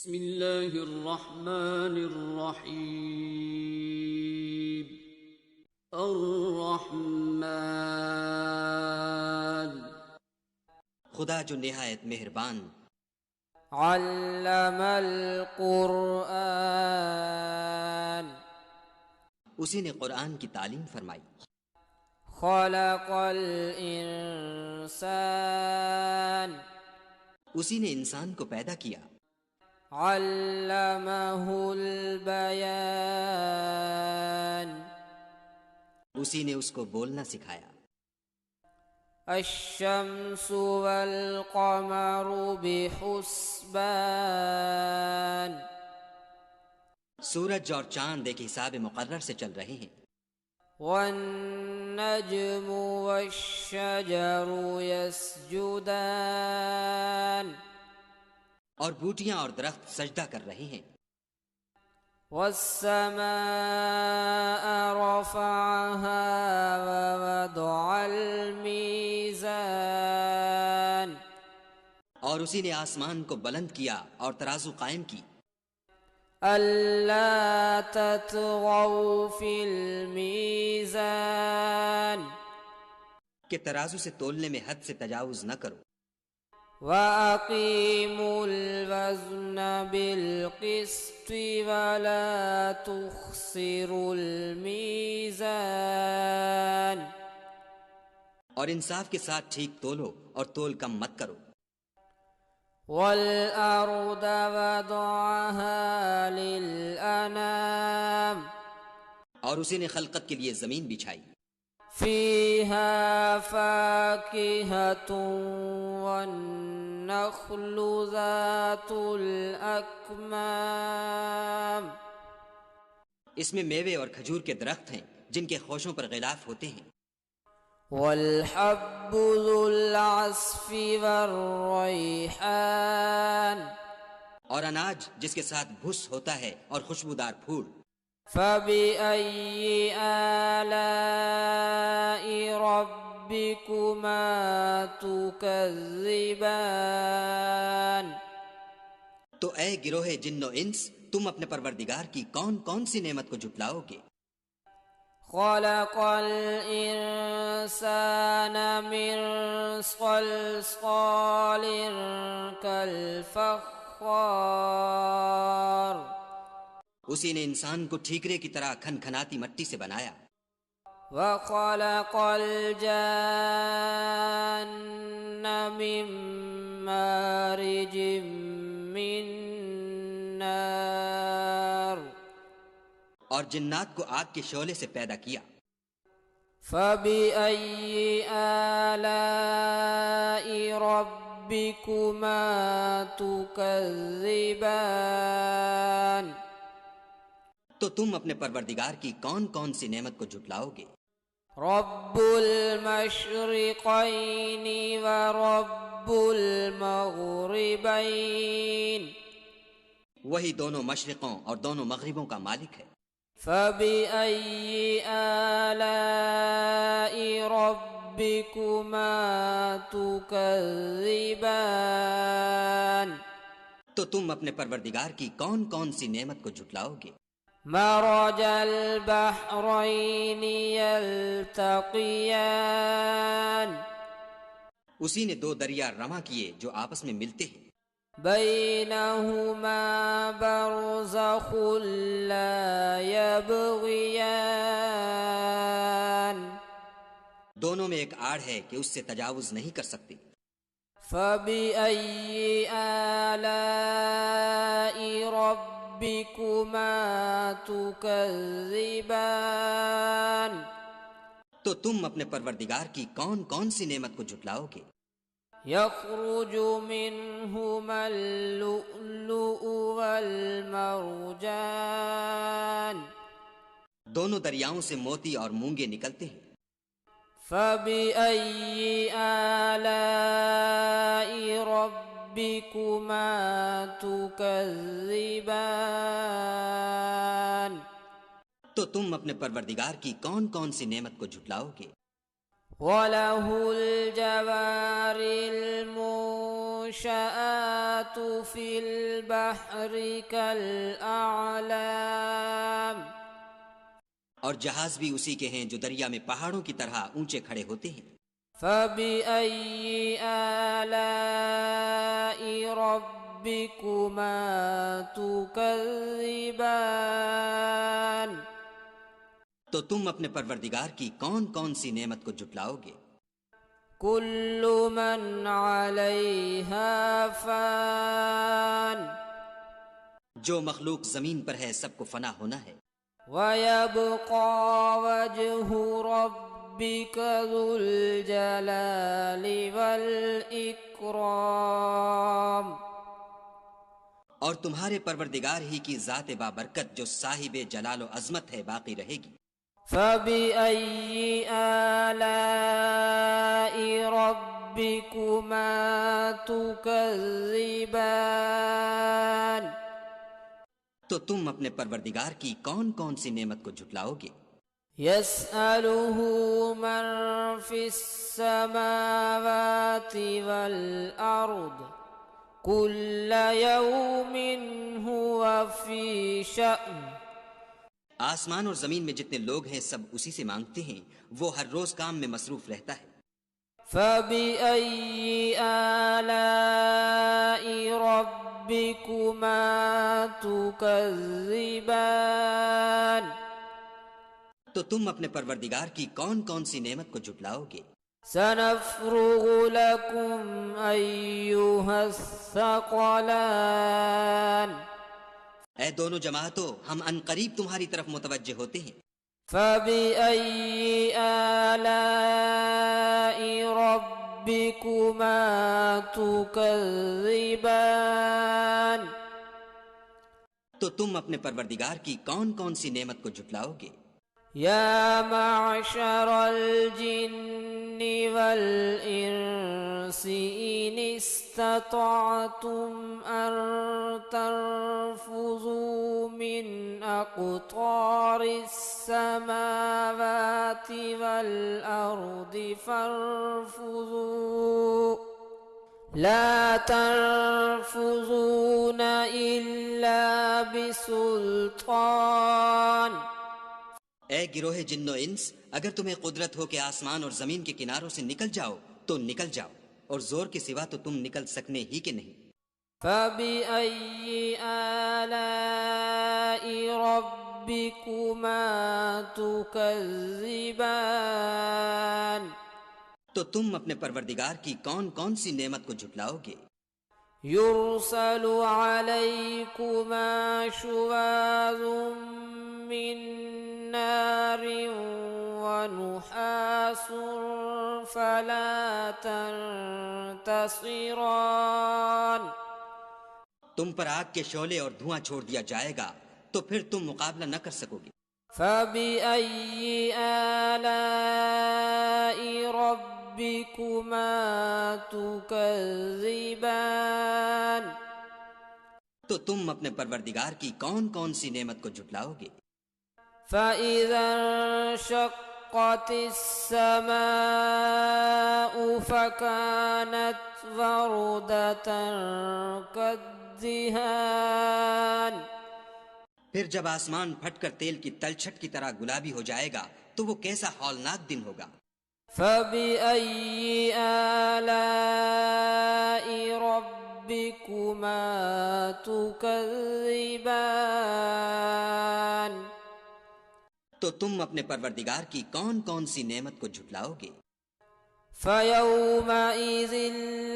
بسم اللہ الرحمن الرحیم الرحمن خدا جو نہایت مہربان، علم القرآن اسی نے قرآن کی تعلیم فرمائی، خلق الانسان اسی نے انسان کو پیدا کیا، علمہ البیان اسی نے اس کو بولنا سکھایا، الشمس والقمر بحسبان سورج اور چاند ایک حساب مقرر سے چل رہے ہیں، والنجم والشجر يسجدان اور بوٹیاں اور درخت سجدہ کر رہے ہیں، والسماء رفعها ووضع الميزان اور اسی نے آسمان کو بلند کیا اور ترازو قائم کی، ألا تطغوا في الميزان کہ ترازو سے تولنے میں حد سے تجاوز نہ کرو، وَأَقِيمُوا الْوَزْنَ بِالْقِسْطِ وَلَا تُخْسِرُوا الْمِيزَانَ اور انصاف کے ساتھ ٹھیک تولو اور تول کم مت کرو، وَالْأَرْضَ وَضَعَهَا لِلْأَنَامِ اور اسی نے خلقت کے لیے زمین بچھائی، فِيهَا فَاكِهَةٌ وَالنَّخْلُ ذَاتُ الْأَكْمَامِ اس میں میوے اور کھجور کے درخت ہیں جن کے خوشوں پر غلاف ہوتے ہیں، وَالْحَبُّ ذُو الْعَصْفِ وَالرَّيْحَانِ اور اناج جس کے ساتھ بھس ہوتا ہے اور خوشبودار پھول، فَبِأَيِّ آلَاءِ رَبِّكُمَا تُكَذِّبَانِ تو اے گروہ جن و انس، تم اپنے پروردگار کی کون کون سی نعمت کو جھٹلاؤ گے؟ خَلَقَ الْإِنسَانَ مِنْ صَلْصَالٍ كَالْفَخَّارِ اسی نے انسان کو ٹھیکرے کی طرح کھنکھناتی مٹی سے بنایا، وَخَلَقَ الْجَانَّ مِن مَّارِجٍ مِّن نَّارٍ اور جنات کو آگ کے شعلے سے پیدا کیا، فَبِأَيِّ آلَاءِ رَبِّكُمَا تُكَذِّبَانِ تو تم اپنے پروردگار کی کون کون سی نعمت کو جھٹلاؤ گے؟ رَبُّ الْمَشْرِقَيْنِ وَرَبُّ الْمَغْرِبَيْنِ وہی دونوں مشرقوں اور دونوں مغربوں کا مالک ہے، فَبِأَيِّ آلَاءِ رَبِّكُمَا تُكَذِّبَانِ تو تم اپنے پروردگار کی کون کون سی نعمت کو جھٹلاؤ گے؟ مَرَجَ الْبَحْرَيْنِ يَلْتَقِيَانِ اسی نے دو دریا رواں کیے جو آپس میں ملتے ہیں، بَيْنَهُمَا بَرْزَخٌ لَا يَبْغِيَانِ دونوں میں ایک آڑ ہے کہ اس سے تجاوز نہیں کر سکتے، فَبِأَيِّ آلَاءِ رَبِّكُمَا تُكَذِّبَانِ تو تم اپنے پروردگار کی کون کون سی نعمت کو جھٹلاؤ گے؟ يَخْرُجُ مِنْهُمَا اللُّؤْلُؤُ وَالْمَرْجَانُ دونوں دریاؤں سے موتی اور مونگے نکلتے ہیں، فَبِأَيِّ آلَاءِ رَبِّكُمَا تُكَذِّبَانِ تو تم اپنے پروردگار کی کون کون سی نعمت کو جھٹلاؤ گے؟ وَلَهُ الْجَوَارِ الْمُنشَآتُ المنشآت في البحر كالأعلام اور جہاز بھی اسی کے ہیں جو دریا میں پہاڑوں کی طرح اونچے کھڑے ہوتے ہیں۔ فبأي آلاء ربكما تكذبان تو تم اپنے پروردگار کی کون کون سی نعمت کو جھٹلاؤ گے؟ كل من عليها فان جو مخلوق زمین پر ہے سب کو فنا ہونا ہے، ويبقى وجه ربك ذو الجلال والإكرام اور تمہارے پروردگار ہی کی ذات بابرکت جو صاحب جلال و عظمت ہے باقی رہے گی۔ فبأي آلاء ربكما تكذبان تو تم اپنے پروردگار کی کون کون سی نعمت کو جھٹلاؤ گے؟ يسأله من في السماوات والأرض كل يوم هو في شأن آسمان اور زمین میں جتنے لوگ ہیں سب اسی سے مانگتے ہیں، وہ ہر روز کام میں مصروف رہتا ہے۔ فبأي آلاء ربكما تكذبان تو تم اپنے پروردگار کی کون کون سی نعمت کو جھٹلاؤ گے؟ سنفرغ لكم أيها الثقلان اے دونوں جماعتوں، ہم ان قریب تمہاری طرف متوجہ ہوتے ہیں۔ فبأي آلاء ربكما تكذبان تو تم اپنے پروردگار کی کون کون سی نعمت کو جھٹلاؤ گے؟ يا معشر الجن والإنس إن استطعتم أن تنفذوا من أقطار السماوات والأرض فانفذوا لا تنفذون إلا بسلطان اے گروہ جن و انس، اگر تمہیں قدرت ہو کہ آسمان اور زمین کے کناروں سے نکل جاؤ تو نکل جاؤ، اور زور کے سوا تو تم نکل سکنے ہی کے نہیں۔ فبأي آلاء ربكما تكذبان تو تم اپنے پروردگار کی کون کون سی نعمت کو جھٹلاؤ گے؟ يرسل عليكما شواظ من نار ونحاس فلا تنتصران تم پر آگ کے شعلے اور دھواں چھوڑ دیا جائے گا تو پھر تم مقابلہ نہ کر سکو گے۔ فبأي آلاء ربكما تكذبان تو تم اپنے پروردگار کی کون کون سی نعمت کو جھٹلاؤ گے؟ فإذا انشقت السماء فكانت وردة كالدهان پھر جب آسمان پھٹ کر تیل کی تلچھٹ کی طرح گلابی ہو جائے گا تو وہ کیسا ہولناک دن ہوگا۔ فبأي آلاء ربكما تكذبان تو تم اپنے پروردگار کی کون کون سی نعمت کو جھٹلاؤ گے؟ فيومئذ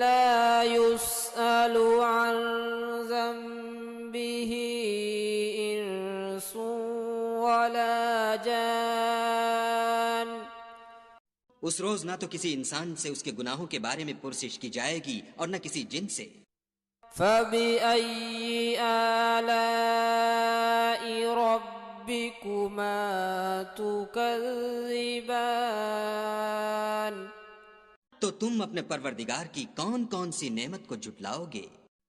لا يسأل عن ذنبه إنس ولا جان اس روز نہ تو کسی انسان سے اس کے گناہوں کے بارے میں پرسش کی جائے گی اور نہ کسی جن سے۔ فبأي آلاء ربكما تكذبان تو تم اپنے پروردگار کی کون کون سی نعمت کو جھٹلاؤ گے؟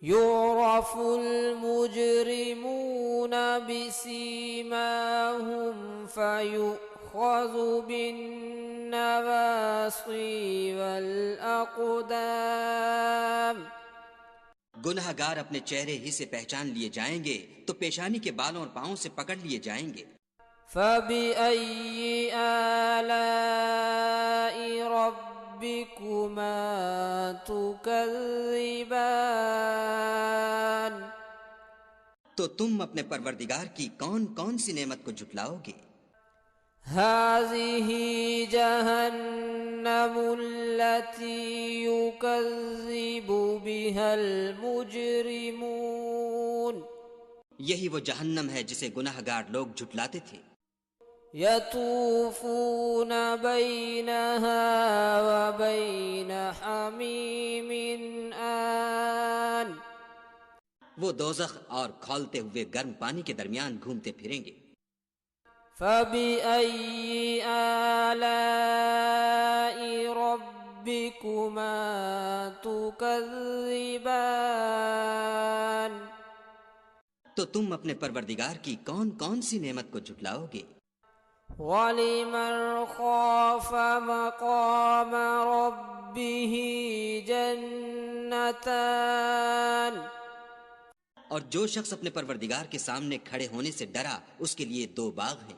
يعرف المجرمون بسيماهم فيؤخذ بالنواصي والأقدام گناہ گار اپنے چہرے ہی سے پہچان لیے جائیں گے تو پیشانی کے بالوں اور پاؤں سے پکڑ لیے جائیں گے۔ فَبِأَيِّ آلَاءِ رَبِّكُمَا تُكَذِّبَانِ؟ تو تم اپنے پروردگار کی کون کون سی نعمت کو جھٹلاؤ گے؟ هَذِهِ جَهَنَّمُ الَّتِي يُكَذِّبُ بِهَا الْمُجْرِمُونَ، یہی وہ جہنم ہے جسے گناہ گار لوگ جھٹلاتے تھے۔ يَطُوفُونَ بَيْنَهَا وَبَيْنَ حَمِيمٍ آنٍ، وہ دوزخ اور کھولتے ہوئے گرم پانی کے درمیان گھومتے پھریں گے۔ فَبِأَيِّ آلَاءِ رَبِّكُمَا تُكَذِّبَانِ؟ تو تم اپنے پروردگار کی کون کون سی نعمت کو جھٹلاؤ گے؟ وَلِمَنْ خَافَ مَقَامَ رَبِّهِ جَنَّتَانِ، اور جو شخص اپنے پروردگار کے سامنے کھڑے ہونے سے ڈرا اس کے لیے 2 باغ ہیں۔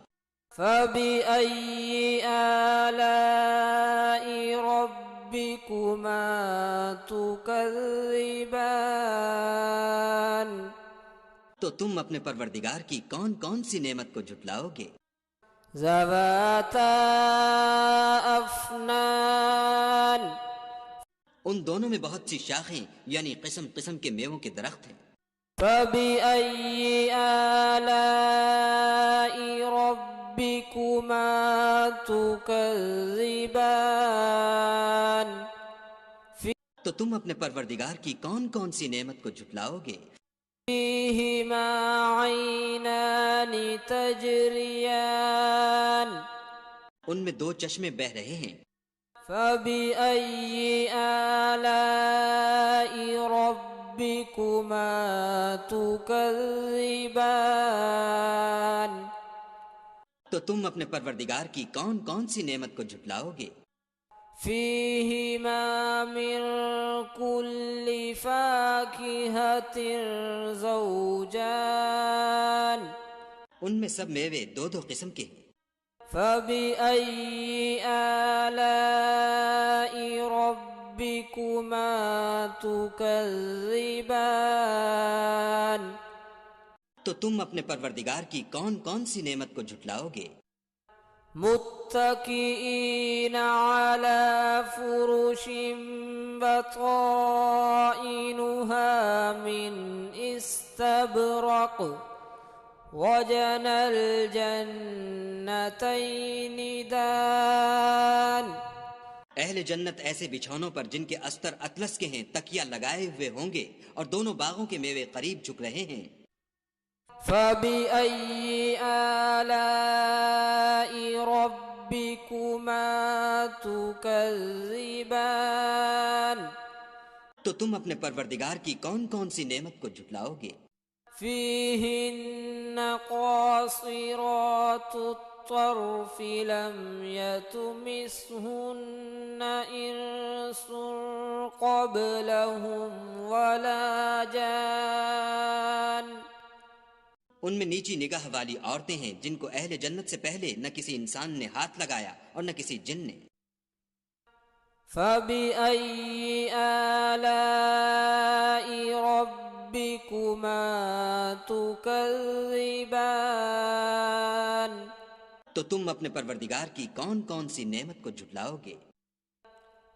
فَبِأَيِّ آلَاءِ رَبِّكُمَا تُكَذِّبَانِ؟ تو تم اپنے پروردگار کی کون کون سی نعمت کو جھٹلاؤ گے؟ ذَوَاتَا أَفْنَانٍ، ان دونوں میں بہت سی شاخیں یعنی قسم قسم کے میووں کے درخت ہیں۔ فَبِأَيِّ آلَاءِ رَبِّكُمَا تُكَذِّبَانِ؟ تو تم اپنے پروردگار کی کون کون سی نعمت کو جھٹلاؤ گے؟ فِيهِمَا عَيْنَانِ تَجْرِيَانِ، ان میں 2 چشمے بہہ رہے ہیں۔ فَبِأَيِّ آلَاءِ رَبِّكُمَا تُكَذِّبَانِ؟ تو تم اپنے پروردگار کی کون کون سی نعمت کو جھٹلاؤ گے؟ فِيهِمَا مِن كُلِّ فَاكِهَةٍ زَوْجَانِ، ان میں سب میوے 2 قسم کے ہیں۔ فَبِأَيِّ آلَاءِ رَبِّكُمَا تُكَذِّبَانِ؟ تو تم اپنے پروردگار کی کون کون سی نعمت کو جھٹلاؤ گے؟ مُتَّكِئِينَ عَلَى فُرُشٍ بَطَائِنُهَا مِنْ إِسْتَبْرَقٍ، وَجَنَى الْجَنَّتَيْنِ دَانٍ۔ اہل جنت ایسے بچھونوں پر جن کے استر اطلس کے ہیں تکیہ لگائے ہوئے ہوں گے اور دونوں باغوں کے میوے قریب جھک رہے ہیں۔ فَبِأَيِّ آلَاءِ رَبِّكُمَا تُكَذِّبَانِ؟ تو تم اپنے پروردگار کی کون کون سی نعمت کو جھٹلاؤ گے؟ فِيهِنَّ قَاصِرَاتُ الطَّرْفِ لَمْ يَطْمِثْهُنَّ إِنسٌ قَبْلَهُمْ وَلَا جَانٌّ، ان میں نیچی نگاہ والی عورتیں ہیں جن کو اہل جنت سے پہلے نہ کسی انسان نے ہاتھ لگایا اور نہ کسی جن نے۔ فَبِأَيِّ آلَاءِ رَبِّكُمَا تُكَذِّبَانِ؟ تو تم اپنے پروردگار کی کون کون سی نعمت کو جھٹلاؤ گے؟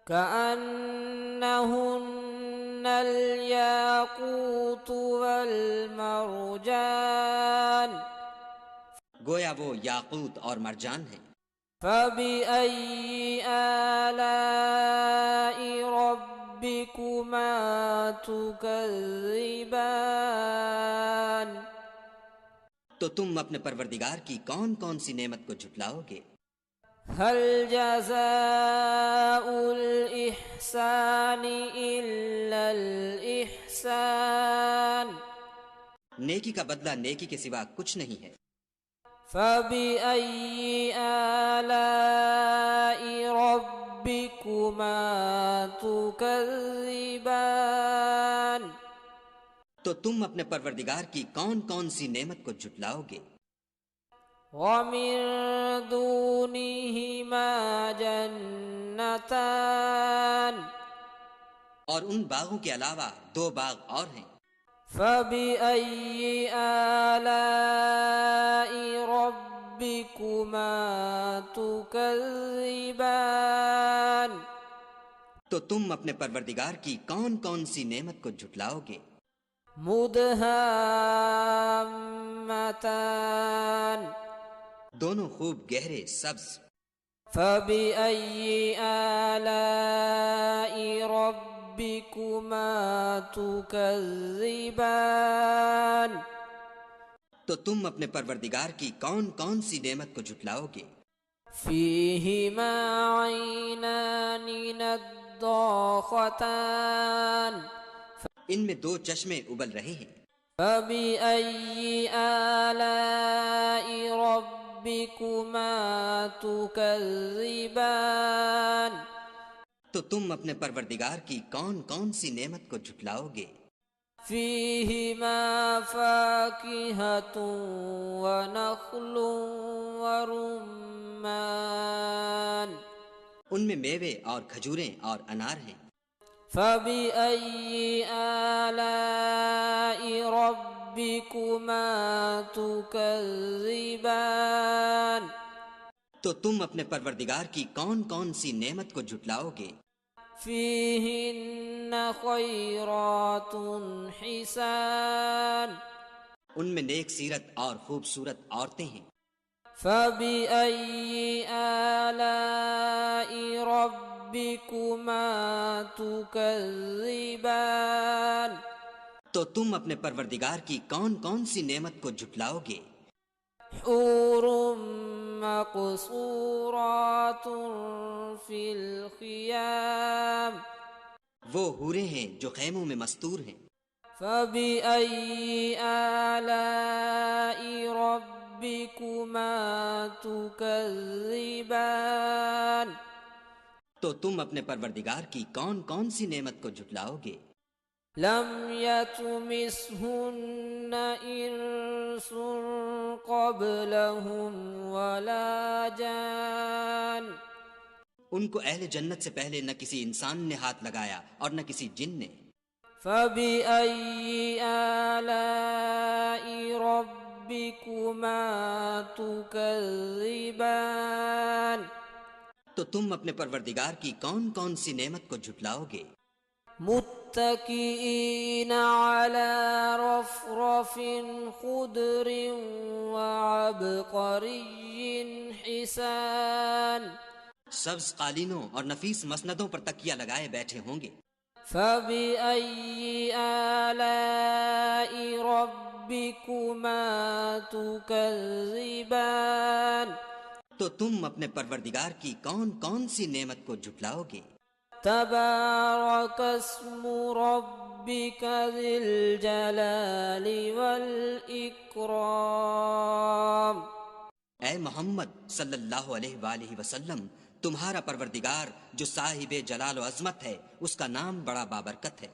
كَأَنَّهُنَّ الْيَاقُوتُ وَالْمَرْجَانُ، گویا وہ یاقوت اور مرجان ہیں۔ فَبِأَيِّ آلَاءِ رَبِّكُمَا تُكَذِّبَانِ؟ تو تم اپنے پروردگار کی کون کون سی نعمت کو جھٹلاؤ گے؟ هَلْ جَزَاءُ الْإِحْسَانِ إِلَّا الْإِحْسَانُ؟ نیکی کا بدلہ نیکی کے سوا کچھ نہیں ہے۔ فَبِأَيِّ آلَاءِ رَبِّكُمَا تُكَذِّبَانِ؟ تم اپنے پروردگار کی کون کون سی نعمت کو جھٹلاؤ گے؟ وَمِن دُونِهِمَا جَنَّتَانِ اور ان باغوں کے علاوہ 2 باغ اور ہیں۔ فَبِأَيِّ آلَاءِ رَبِّكُمَا تُكَذِّبَانِ تو تم اپنے پروردگار کی کون کون سی نعمت کو جھٹلاؤ گے؟ مُدْهَامَّتَانِ دونوں خوب گہرے سبز۔ فَبِأَيِّ آلَاءِ رَبِّكُمَا تُكَذِّبَانِ تو تم اپنے پروردگار کی کون کون سی نعمت کو جھٹلاؤ گے؟ فِيهِمَا عَيْنَانِ نَضَّاخَتَانِ ان میں 2 چشمے ابل رہے ہیں۔ فَبِأَيِّ آلَاءِ رَبِّكُمَا تُكَذِّبَانِ تو تم اپنے پروردگار کی کون کون سی نعمت کو جھٹلاؤ گے؟ فِيهِمَا فَاكِهَةٌ وَنَخْلٌ وَرُمَّانٌ ان میں میوے اور کھجوریں اور انار ہیں۔ فَبِأَيِّ آلَاءِ رَبِّكُمَا تُكَذِّبَانِ تو تم اپنے پروردگار کی کون کون سی نعمت کو جھٹلاؤ گے؟ فِيهِنَّ خَيْرَاتٌ حِسَانٌ ان میں نیک سیرت اور خوبصورت عورتیں ہیں۔ فَبِأَيِّ آلَاءِ رَبِّكُمَا تُكَذِّبَانِ تو تم اپنے پروردگار کی کون کون سی نعمت کو جھٹلاؤ گے؟ حور مقصورات فی الخیام وہ حوریں ہیں جو خیموں میں مستور ہیں۔ فَبِأَيِّ آلَاءِ رَبِّكُمَا تُكَذِّبَانِ تو تم اپنے پروردگار کی کون کون سی نعمت کو جھٹلاؤ گے؟ لم يَطْمِثْهُنَّ إِنسٌ قَبْلَهُمْ وَلَا جَانٌ ان کو اہل جنت سے پہلے نہ کسی انسان نے ہاتھ لگایا اور نہ کسی جن نے۔ فَبِأَيِّ آلَاءِ رَبِّكُمَا تُكَذِّبَانِ تو تم اپنے پروردگار کی کون کون سی نعمت کو جھٹلاؤ گے؟ متكئين على رفرف خضر وعبقري حسان سبز قالینوں اور نفیس مسندوں پر تکیہ لگائے بیٹھے ہوں گے۔ فَبِأَيِّ آلَاءِ رَبِّكُمَا تُكَذِّبَانِ تو تم اپنے پروردگار کی کون کون سی نعمت کو جھٹلاؤ گے؟ تبارک اسم ربک ذی الجلال والاکرام اے محمد صلی اللہ علیہ وآلہ وسلم، تمہارا پروردگار جو صاحب جلال و عظمت ہے، اس کا نام بڑا بابرکت ہے۔